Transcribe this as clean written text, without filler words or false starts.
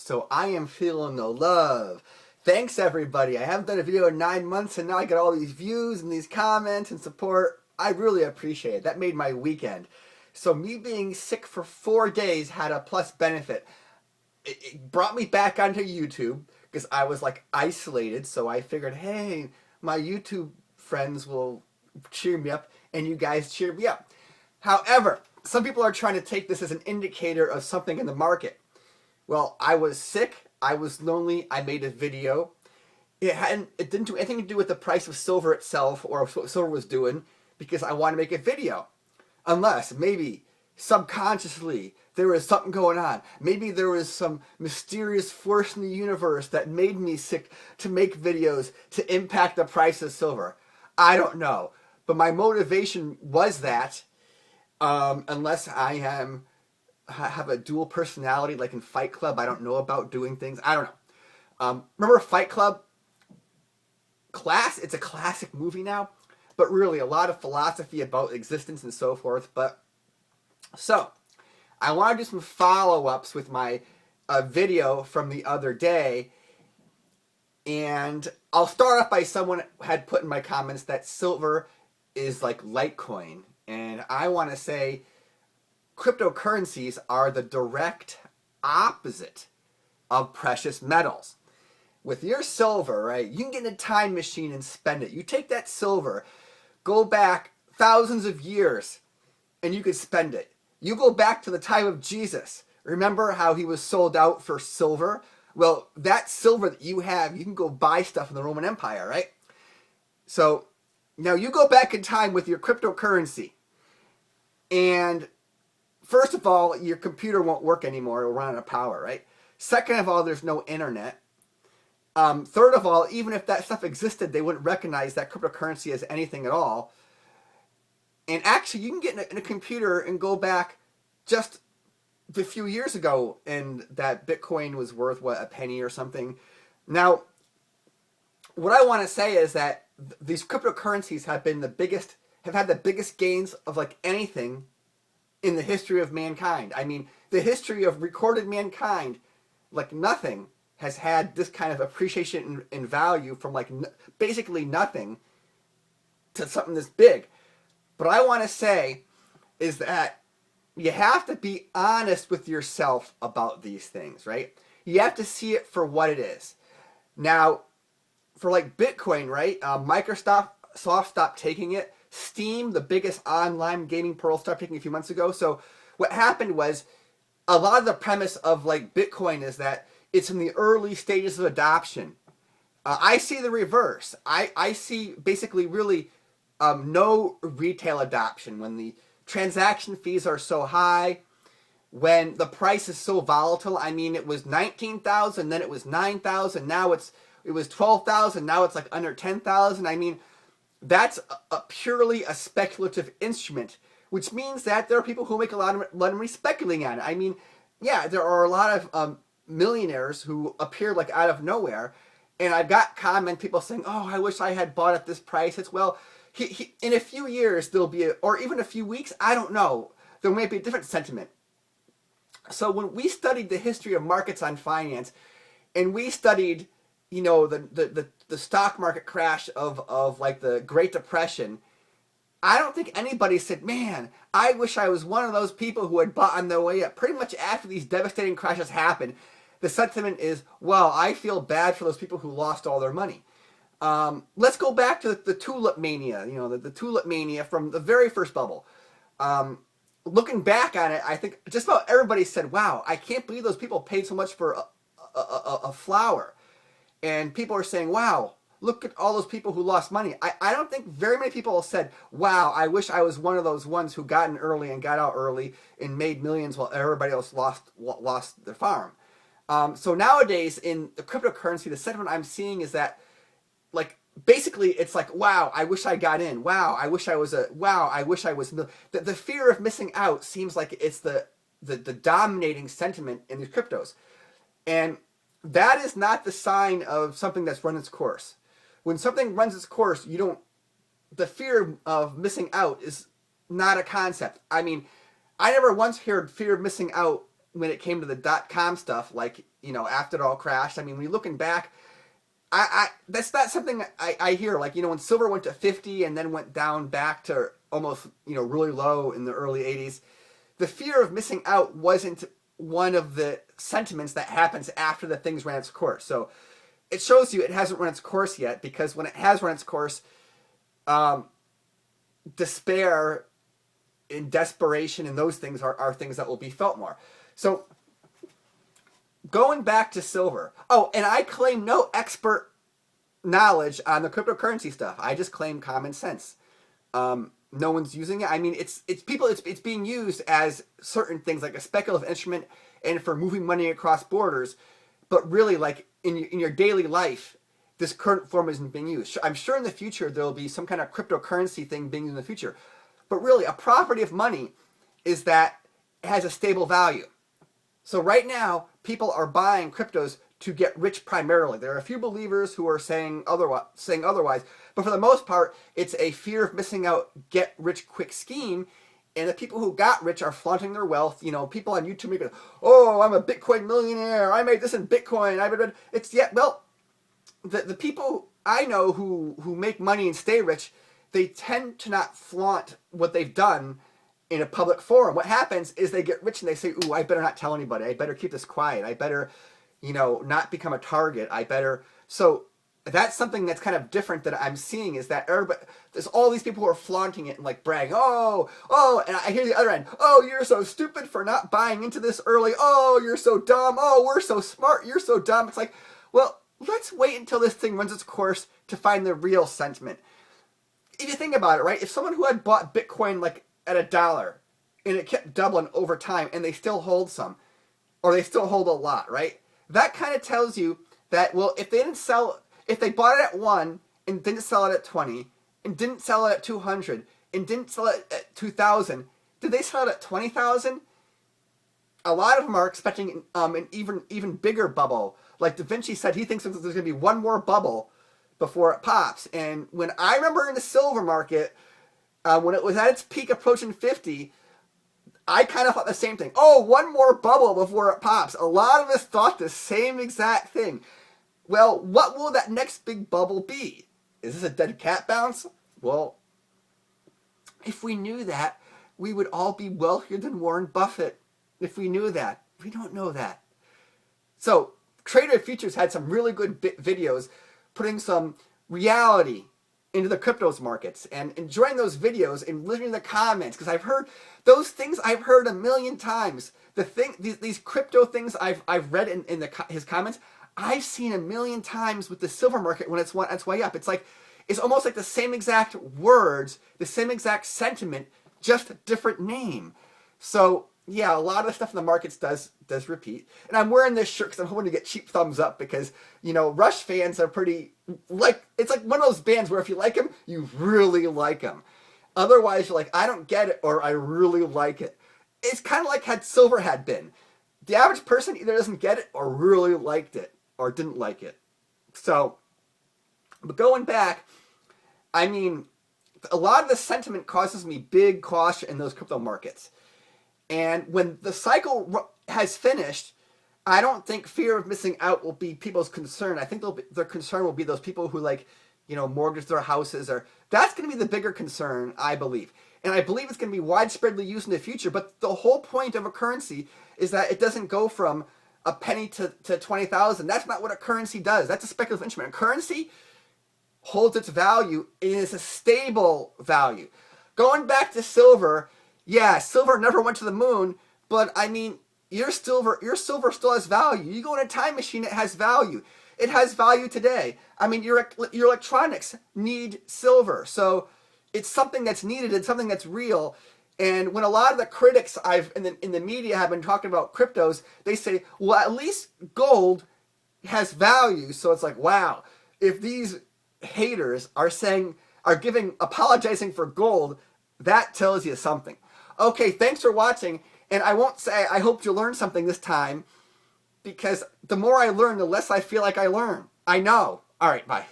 So I am feeling the love. Thanks everybody. I haven't done a video in 9 months and now I got all these views and these comments and support. I really appreciate it. That made my weekend. So me being sick for 4 days had a plus benefit. It brought me back onto YouTube because I was like isolated. So I figured, hey, my YouTube friends will cheer me up and you guys cheer me up. However, some people are trying to take this as an indicator of something in the market. Well, I was sick, I was lonely, I made a video. It didn't do anything to do with the price of silver itself or what silver was doing because I wanted to make a video. Unless, maybe, subconsciously, there was something going on. Maybe there was some mysterious force in the universe that made me sick to make videos to impact the price of silver. I don't know. But my motivation was that, unless I have a dual personality like in Fight Club. I don't know about doing things. I don't know. Remember Fight Club? It's a classic movie now, but really a lot of philosophy about existence and so forth. So I want to do some follow-ups with my video from the other day, and I'll start off by someone had put in my comments that silver is like Litecoin, and I want to say cryptocurrencies are the direct opposite of precious metals. With your silver, right, you can get in a time machine and spend it. You take that silver, go back thousands of years, and you could spend it. You go back to the time of Jesus. Remember how he was sold out for silver? Well, that silver that you have, you can go buy stuff in the Roman Empire, right? So now you go back in time with your cryptocurrency, and first of all, your computer won't work anymore. It'll run out of power, right? Second of all, there's no internet. Third of all, even if that stuff existed, they wouldn't recognize that cryptocurrency as anything at all. And actually, you can get in a computer and go back just a few years ago, and that Bitcoin was worth, what, a penny or something. Now, what I want to say is that these cryptocurrencies have had the biggest gains of like anything in the history of mankind. I mean, the history of recorded mankind, like nothing has had this kind of appreciation in value from like basically nothing to something this big. But I want to say is that you have to be honest with yourself about these things, right? You have to see it for what it is. Now, for like Bitcoin, right? Microsoft stopped taking it. Steam, the biggest online gaming portal, stopped taking it a few months ago. So what happened was a lot of the premise of like Bitcoin is that it's in the early stages of adoption. I see the reverse. I see basically really no retail adoption when the transaction fees are so high, when the price is so volatile. I mean, it was 19,000, then it was 9,000, now it was 12,000, now it's like under 10,000. I mean, that's purely a speculative instrument, which means that there are people who make a lot of money speculating on it. I mean, yeah, there are a lot of millionaires who appear like out of nowhere, and I've got people saying, "Oh, I wish I had bought at this price." It's well, in a few years there'll be, or even a few weeks, I don't know, there may be a different sentiment. So when we studied the history of markets on finance, and we studied, you know, the stock market crash of like the Great Depression, I don't think anybody said, man, I wish I was one of those people who had bought on their way up. Pretty much after these devastating crashes happened, the sentiment is, well, I feel bad for those people who lost all their money. Let's go back to the tulip mania, you know, the tulip mania from the very first bubble. Looking back on it, I think just about everybody said, wow, I can't believe those people paid so much for a flower. And people are saying, wow, look at all those people who lost money. I don't think very many people said, wow, I wish I was one of those ones who got in early and got out early and made millions while everybody else lost their farm. So nowadays in the cryptocurrency, the sentiment I'm seeing is that, like, basically it's like, wow, I wish I got in. Wow, I wish I was the fear of missing out seems like it's the dominating sentiment in these cryptos. And that is not the sign of something that's run its course. When something runs its course, the fear of missing out is not a concept. I mean, I never once heard fear of missing out when it came to the .com stuff, like, you know, after it all crashed. I mean, when you're looking back, that's not something I hear. Like, you know, when silver went to 50 and then went down back to almost, you know, really low in the early 80s, the fear of missing out wasn't one of the sentiments that happens after the things ran its course. So it shows you it hasn't run its course yet, because when it has run its course, despair and desperation and those things are things that will be felt more. So going back to silver. Oh, and I claim no expert knowledge on the cryptocurrency stuff. I just claim common sense. No one's using it. I mean, it's being used as certain things, like a speculative instrument and for moving money across borders. But really, like in your daily life, this current form isn't being used. I'm sure in the future there will be some kind of cryptocurrency thing being used in the future. But really, a property of money is that it has a stable value. So right now, people are buying cryptos to get rich primarily. There are a few believers who are saying otherwise, but for the most part, it's a fear of missing out, get rich quick scheme. And the people who got rich are flaunting their wealth. You know, people on YouTube make, oh, I'm a Bitcoin millionaire. I made this in Bitcoin. The people I know who make money and stay rich, they tend to not flaunt what they've done in a public forum. What happens is they get rich and they say, ooh, I better not tell anybody. I better keep this quiet. I better, you know, not become a target. So that's something that's kind of different that I'm seeing, is that there's all these people who are flaunting it and like bragging, oh, and I hear the other end, oh, you're so stupid for not buying into this early. Oh, you're so dumb. Oh, we're so smart. You're so dumb. It's like, well, let's wait until this thing runs its course to find the real sentiment. If you think about it, right? If someone who had bought Bitcoin like at $1 and it kept doubling over time and they still hold some, or they still hold a lot, right? That kind of tells you that, well, if they bought it at 1 and didn't sell it at 20 and didn't sell it at 200 and didn't sell it at 2,000, did they sell it at 20,000? A lot of them are expecting an even bigger bubble. Like Da Vinci said, he thinks there's going to be one more bubble before it pops. And when I remember in the silver market, when it was at its peak approaching 50, I kind of thought the same thing. Oh, one more bubble before it pops. A lot of us thought the same exact thing. Well, what will that next big bubble be? Is this a dead cat bounce? Well, if we knew that, we would all be wealthier than Warren Buffett. If we knew that. We don't know that. So, Trader of Futures had some really good videos putting some reality into the cryptos markets, and enjoying those videos and listening to the comments, because I've heard those things a million times. These crypto things I've read in his comments, I've seen a million times with the silver market when it's on its way up. It's almost like the same exact words, the same exact sentiment, just a different name. So yeah, a lot of the stuff in the markets does repeat. And I'm wearing this shirt because I'm hoping to get cheap thumbs up, because, you know, Rush fans are pretty, it's like one of those bands where if you like them, you really like them. Otherwise, you're like, I don't get it, or I really like it. It's kind of like had silver had been. The average person either doesn't get it or really liked it or didn't like it. So, but going back, I mean, a lot of the sentiment causes me big caution in those crypto markets. And when the cycle has finished, I don't think fear of missing out will be people's concern. I think their concern will be those people who, like, you know, mortgage their houses, or that's going to be the bigger concern, I believe. And I believe it's going to be widespreadly used in the future. But the whole point of a currency is that it doesn't go from a penny to 20,000. That's not what a currency does. That's a speculative instrument. A currency holds its value. It is a stable value. Going back to silver, yeah, silver never went to the moon, but I mean, your silver still has value. You go in a time machine, it has value. It has value today. I mean, your electronics need silver. So it's something that's needed and something that's real. And when a lot of the critics in the media have been talking about cryptos, they say, well, at least gold has value. So it's like, wow, if these haters are apologizing for gold, that tells you something. Okay, thanks for watching. And I won't say I hope you learned something this time, because the more I learn, the less I feel like I learn. I know. All right, bye.